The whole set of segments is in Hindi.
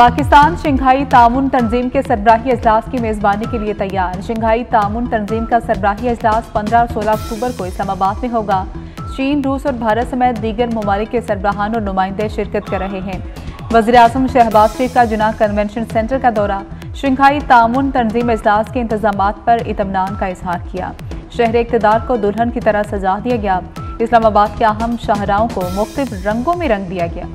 पाकिस्तान शंघाई ताउन तंजीम के सरबराही अजलास की मेज़बानी के लिए तैयार। शंघाई ताउन तंजीम का सरबराही अजलास 15 और 16 अक्टूबर को इस्लामाबाद में होगा। चीन, रूस और भारत समेत दीगर ममालिक के सरबराहान और नुमाइंदे शिरकत कर रहे हैं। वज़ीर-ए-आज़म शहबाज शरीफ का जुनाह कन्वेंशन सेंटर का दौरा, शंघाई ताउन तंजीम अजलास के इंतजामात पर इत्मीनान का इजहार किया। शहर इक़्तिदार को दुल्हन की तरह सजा दिया गया। इस्लामाबाद के अहम शाहराहों को मुख्तलिफ रंगों में रंग दिया गया।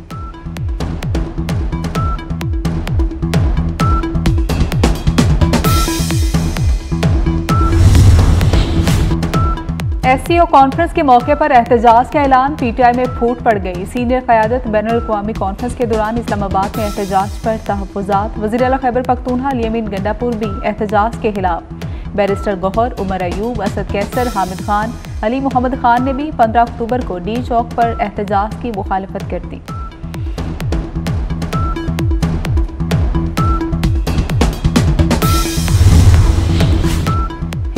SCO कॉन्फ्रेंस के मौके पर एहतजाज का ऐलान, PTI में फूट पड़ गई। सीनियर क़यादत बैनुल-अक़वामी कॉन्फ्रेंस के दौरान इस्लामाबाद में एहतजाज पर तहफ़्फ़ुज़ात। वज़ीर आला खैबर पख्तूनख्वा अल-यमीन गंडापुर भी एहतजाज के खिलाफ। बैरिस्टर गौहर, उमर अयूब, असद कैसर, हामिद खान, अली मोहम्मद खान ने भी 15 अक्टूबर को डी चौक पर एहतजाज की मुखालफत कर दी।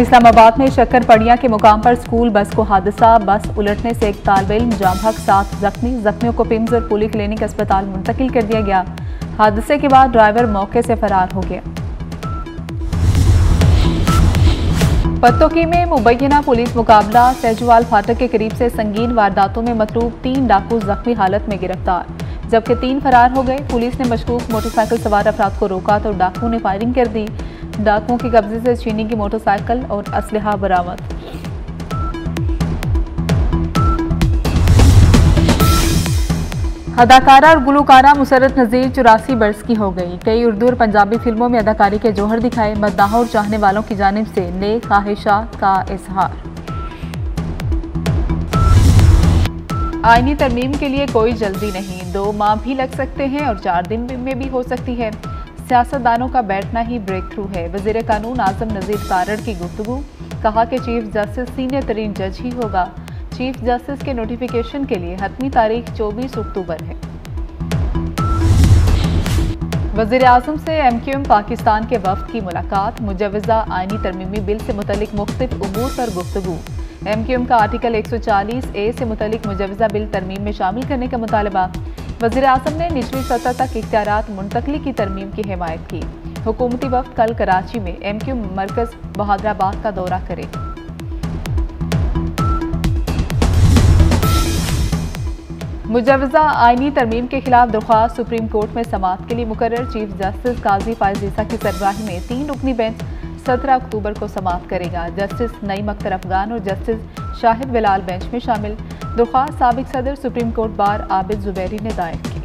इस्लामाबाद में शक्करपड़िया के मुकाम पर स्कूल बस को हादसा, बस उलटने से एक तालिब इल्म जाम हक 7 जख्मियों को पिम्स और पुली क्लिनिक अस्पताल मुंतकिल कर दिया गया। हादसे के बाद ड्राइवर मौके से फरार हो गया। पत्तोकी में मुबैना पुलिस मुकाबला, सहजवाल फाटक के करीब से संगीन वारदातों में मतरूब 3 डाकू जख्मी हालत में गिरफ्तार, जबकि 3 फरार हो गए। पुलिस ने मशकूक मोटरसाइकिल सवार अफराद को रोका तो डाकुओं ने फायरिंग कर दी। डाकुओं के कब्जे से चीनी की मोटरसाइकिल और असलहा बरामद। अदाकारा और गुलकारा मुसर्रत नज़ीर 84 बरस की हो गई। कई उर्दू और पंजाबी फिल्मों में अदाकारी के जौहर दिखाए। मद्दाहों और चाहने वालों की जानिब से नेक ख्वाहिशात का इजहार। आईनी तरमीम के लिए कोई जल्दी नहीं, 2 माह भी लग सकते हैं और 4 दिन में भी हो सकती है। सियासतदानों का बैठना ही ब्रेक थ्रू है। वज़ीर कानून आज़म नज़ीर तारड़ की गुफ्तगू, कहा कि चीफ जस्टिस सीनियर तरीन जज ही होगा। चीफ जस्टिस के नोटिफिकेशन के लिए हतमी तारीख 24 अक्टूबर है। वज़ीर-ए-आज़म से MQM पाकिस्तान के वफ़द की मुलाकात, मुजव्वज़ा आईनी तरमीमी बिल से मुतल्लिक मुख्तलिफ उमूर पर गुफ्तगू। MQM का आर्टिकल 140A से मुतल्लिक मुजव्वज़ा बिल तरमीम में शामिल करने का मुतालबा। वज़ीर-ए-आज़म ने निचली सतह तक इख्तियारात मुंतकली की तरमीम की हिमायत की। हुकूमती वफ़द कल कराची में MQM मरकज़ बहादराबाद का दौरा करे। मुजव्वज़ा आईनी तरमीम के खिलाफ दरख्वास्त सुप्रीम कोर्ट में समाअत के लिए मुकर्रर। चीफ जस्टिस काजी फायज़ ईसा की सरबराही में 3 रुकनी बेंच 17 अक्टूबर को समाअत करेगा। जस्टिस नईम अख्तर अफगान और जस्टिस शाहिद बिलाल बेंच में शामिल। दरख्वास्त साबिक सदर supreme court bar Abid Zubairi ने दायर की।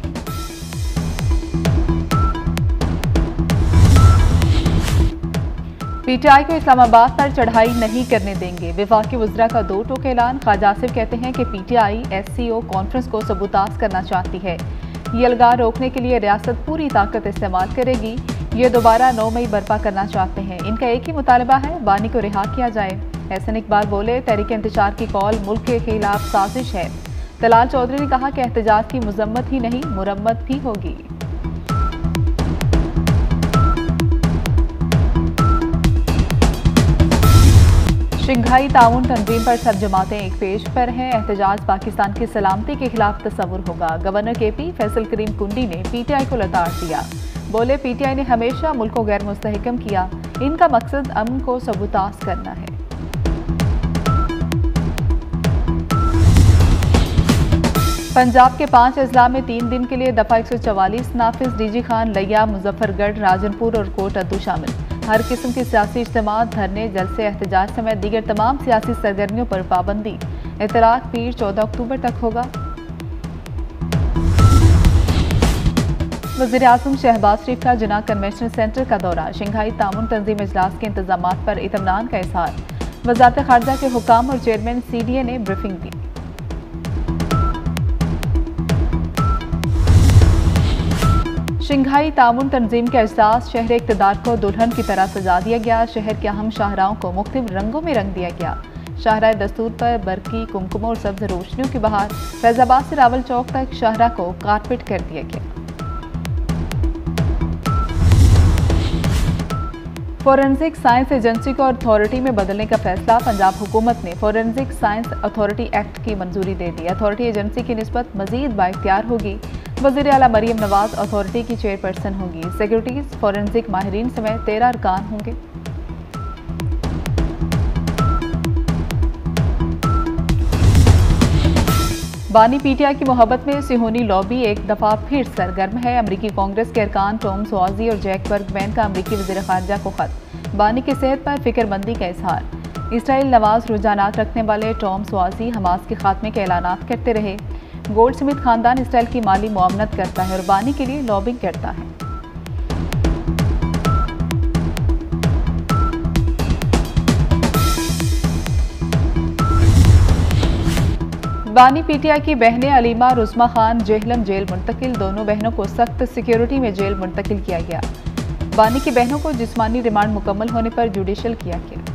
PTI को इस्लामाबाद पर चढ़ाई नहीं करने देंगे। वफाकी वज़रा का 2 टोक ऐलान। ख्वाजा आसिफ कहते हैं कि PTI SCO कॉन्फ्रेंस को सबूताज करना चाहती है। ये अलगाव रोकने के लिए रियासत पूरी ताकत इस्तेमाल करेगी। ये दोबारा 9 मई बर्पा करना चाहते हैं। इनका एक ही मुतालबा है, बानी को रिहा किया जाए। एहसन इकबाल बोले, तहरीक इंतशार की कॉल मुल्क के खिलाफ साजिश है। तलाल चौधरी ने कहा कि एहतजाज की मजम्मत ही नहीं, मुरम्मत भी होगी। शंघाई ताउन तंजीम पर सब जमातें एक पेज पर हैं। एहतजाज पाकिस्तान की सलामती के खिलाफ तस्वुर होगा। गवर्नर KP फैसल करीम कुंडी ने PTI को लताड़ दिया। बोले, PTI ने हमेशा मुल्क को गैर मुस्तहकम किया। इनका मकसद अमन को सबूताज करना है। पंजाब के 5 अजला में 3 दिन के लिए दफा 144 नाफिज। DG खान, लिया, मुजफ्फरगढ़, राजनपुर और कोट अद्दू शामिल। हर किस्म के सियासी इज्तिमा, धरने, जलसे, एहतजाज समेत दीगर तमाम सियासी सरगर्मियों पर पाबंदी। इतलाक पीर 14 अक्टूबर तक होगा। वज़ीर-ए-आज़म शहबाज शरीफ का जुनाह कन्वेंशन सेंटर का दौरा, शंघाई ताउन तंजीम इजलास के इंतजामात पर इत्मीनान का इजहार। वज़ारत ख़ारजा के हुकाम और चेयरमैन CDA ने ब्रीफिंग दी। शंघाई ताउन तंजीम के अजलास, शहर इक़्तिदार को दुल्हन की तरह सजा दिया गया। शहर के अहम शाहराहों को मुख्तलिफ रंगों में रंग दिया गया। शाहराह दस्तूर पर बरकी, कुमकुम और सब्ज रोशनियों की बहार। फैजाबाद से रावल चौक तक शाहरा को कारपेट कर दिया गया। फोरेंसिक साइंस एजेंसी को अथॉरिटी में बदलने का फैसला। पंजाब हुकूमत ने फोरेंसिक साइंस अथॉरिटी एक्ट की मंजूरी दे दी। अथॉरिटी एजेंसी की निस्बत मजीद बाइख्तियार होगी। वज़ीर आला मरियम नवाज अथॉरिटी की चेयरपर्सन होंगी। सिक्योरिटीज फॉरेंसिक माहिरीन समेत 13 अरकान होंगे। बानी पीटीआई की मोहब्बत में सिहोनी लॉबी एक दफा फिर सरगर्म है। अमरीकी कांग्रेस के अरकान टॉम स्वाजी और जैक बर्गमैन का अमरीकी वज़ीर ख़ारजा को खत। बानी की सेहत पर फिक्रमंदी का इजहार। इसराइल नवाज रुझानात रखने वाले टॉम स्वाजी हमास के खात्मे के ऐलानात करते रहे। गोल्ड स्मिथ खानदान इसराइल की माली मुआवनत करता है और बानी के लिए लॉबिंग करता है। बानी पीटीआई की बहनें अलीमा और उस्मा खान जेहलम जेल मुंतकिल। दोनों बहनों को सख्त सिक्योरिटी में जेल मुंतकिल किया गया। बानी की बहनों को जिस्मानी रिमांड मुकम्मल होने पर जुडिशल किया गया।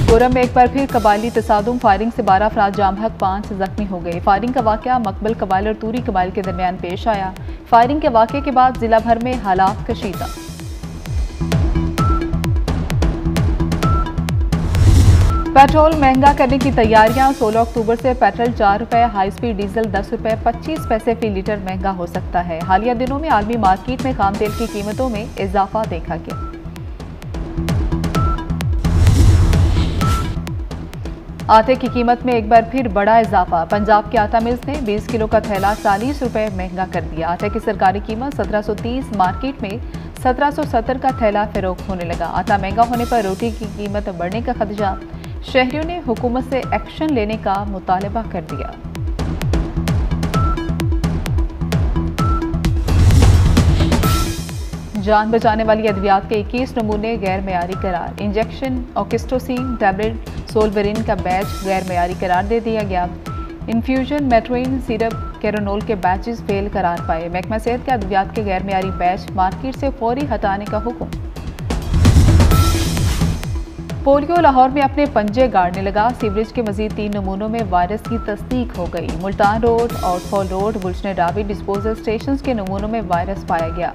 कोरम में एक बार फिर कबायली तसादुम। फायरिंग से 12 अफराद जाम हक 5 जख्मी हो गए। फायरिंग का वाक़या मकबल कबाइल और तूरी कबाइल के दरमियान पेश आया। फायरिंग के वाक़े के बाद जिला भर में हालात कशीदा। पेट्रोल महंगा करने की तैयारियां। 16 अक्टूबर से पेट्रोल 4 रुपये, हाई स्पीड डीजल 10 रुपये 25 पैसे फी लीटर महंगा हो सकता है। हालिया दिनों में आलमी मार्केट में खाम तेल की कीमतों में इजाफा देखा गया। आटे की कीमत में एक बार फिर बड़ा इजाफा। पंजाब के आटा मिल्स ने 20 किलो का थैला 40 रुपये महंगा कर दिया। आटे की सरकारी कीमत 1730, मार्केट में 1770 का थैला फरोख्त होने लगा। आटा महंगा होने पर रोटी की कीमत बढ़ने का खदशा। शहरियों ने हुकूमत से एक्शन लेने का मुतालबा कर दिया। जान बचाने वाली अद्वियात के 21 नमूने गैर मयारी करार। इंजेक्शन ऑक्सिटोसिन टैबलेट सोलवेरिन का बैच गैर मयारी करार दे दिया गया। इन्फ्यूजन मेट्रोइन सिरप कैरोनोल के बैचेस फेल करार पाए। महकमा सेहत के अद्वियात के गैर मयारी बैच मार्केट से फौरी हटाने का हुक्म। पोलियो लाहौर में अपने पंजे गाड़ने लगा। सीवरेज के मजीद 3 नमूनों में वायरस की तस्दीक हो गई। मुल्तान रोड, आउटफॉल रोड, गुलशन डाबी डिस्पोजल स्टेशन के नमूनों में वायरस पाया गया।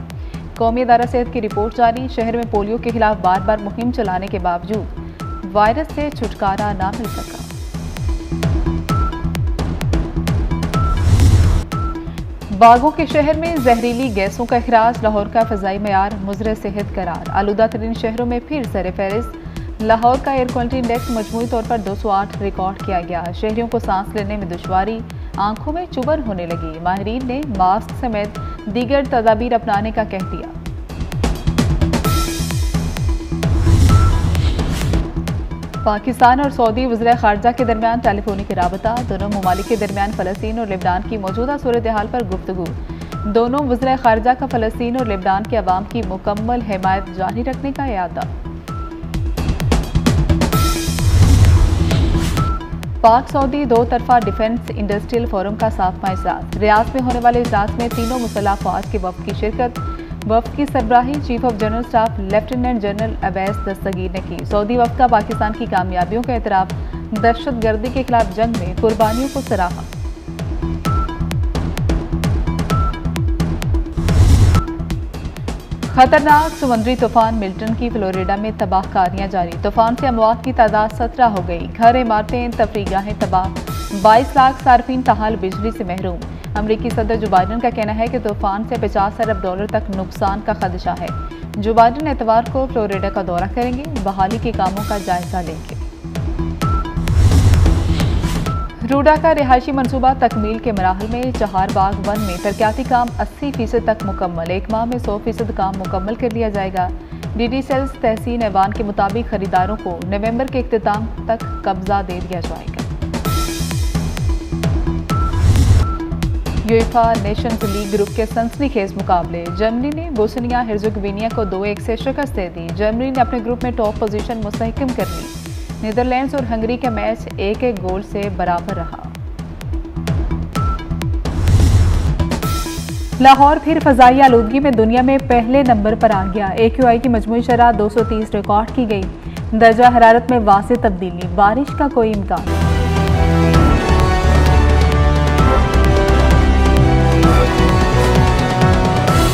कौमी अदारा सेहत की रिपोर्ट जारी। शहर में पोलियो के खिलाफ बार बार मुहिम चलाने के बावजूद वायरस से छुटकारा ना मिल सका। बागों के शहर में जहरीली गैसों का अखराज। लाहौर का फ़ज़ाई मयार मुज़र सेहत करार। आलूदा तरीन शहरों में फिर सर फहरिस्त। लाहौर का एयर क्वालिटी इंडेक्स मजमूई तौर पर 208 रिकॉर्ड किया गया। शहरियों को सांस लेने में दुश्वारी, आंखों में चुभन होने लगी। माहिरीन ने मास्क समेत दीगर तदाबीर अपनाने का कह दिया। पाकिस्तान और सऊदी वज़ीर ख़ारजा के दरमियान टेलीफोनिक राबता। दोनों ममालिक के दरमियान फ़लस्तीन और लेबनान की मौजूदा सूरत हाल पर गुफ्तगू। दोनों वज़ीर ख़ारजा का फ़लस्तीन और लेबनान के अवाम की मुकम्मल हिमायत जारी रखने का इरादा। पाक सऊदी 2 तरफा डिफेंस इंडस्ट्रियल फोरम का 7वां इजलास। रियाद में होने वाले इजलास में तीनों मुसल्लह अफवाज के वफ़द की शिरकत। वफ़द की सरबराही chief of general staff lieutenant general Awais Dastgir ने की। सऊदी वफ़द का पाकिस्तान की कामयाबियों का एतराफ़। दहशतगर्दी के खिलाफ जंग में कुर्बानियों को सराहा। खतरनाक समुद्री तूफान मिल्टन की फ्लोरिडा में तबाहकारियां जारी। तूफान से अमवात की तादाद 17 हो गई। घर, इमारतें, तफरीगाहें तबाह। 22 लाख सार्फिन ताहाल बिजली से महरूम। अमरीकी सदर जो बाइडन का कहना है कि तूफान से $50 अरब तक नुकसान का खदशा है। जो बाइडन एतवार को फ्लोरिडा का दौरा करेंगे, बहाली के कामों का जायजा लेंगे। रूडा का रिहायशी मनसूबा तकमील के मराहल में। चहारबाग वन में तरक्याती काम 80% तक मुकम्मल। 1 माह में 100% काम मुकम्मल कर लिया जाएगा। DD सेल्स तहसीन ऐवान के मुताबिक खरीदारों को नवंबर के इख्तिताम तक कब्जा दे दिया जाएगा। यूएफा नेशंस लीग ग्रुप के सनसनीखेज मुकाबले। जर्मनी ने बोस्निया हिर्ज़ेगोविना को 2-1 से शिकस्त दे दी। जर्मनी ने अपने ग्रुप में टॉप पोजीशन मुस्तहकम कर ली। नीदरलैंड्स और हंगरी का मैच 1-1 गोल से बराबर रहा। लाहौर फिर फ़ज़ाई आलूदगी में दुनिया में पहले नंबर पर आ गया। AQI की मजमूई शरह 230 रिकॉर्ड की गई। दर्जा हरारत में वाज़ेह तब्दीली, बारिश का कोई इम्कान।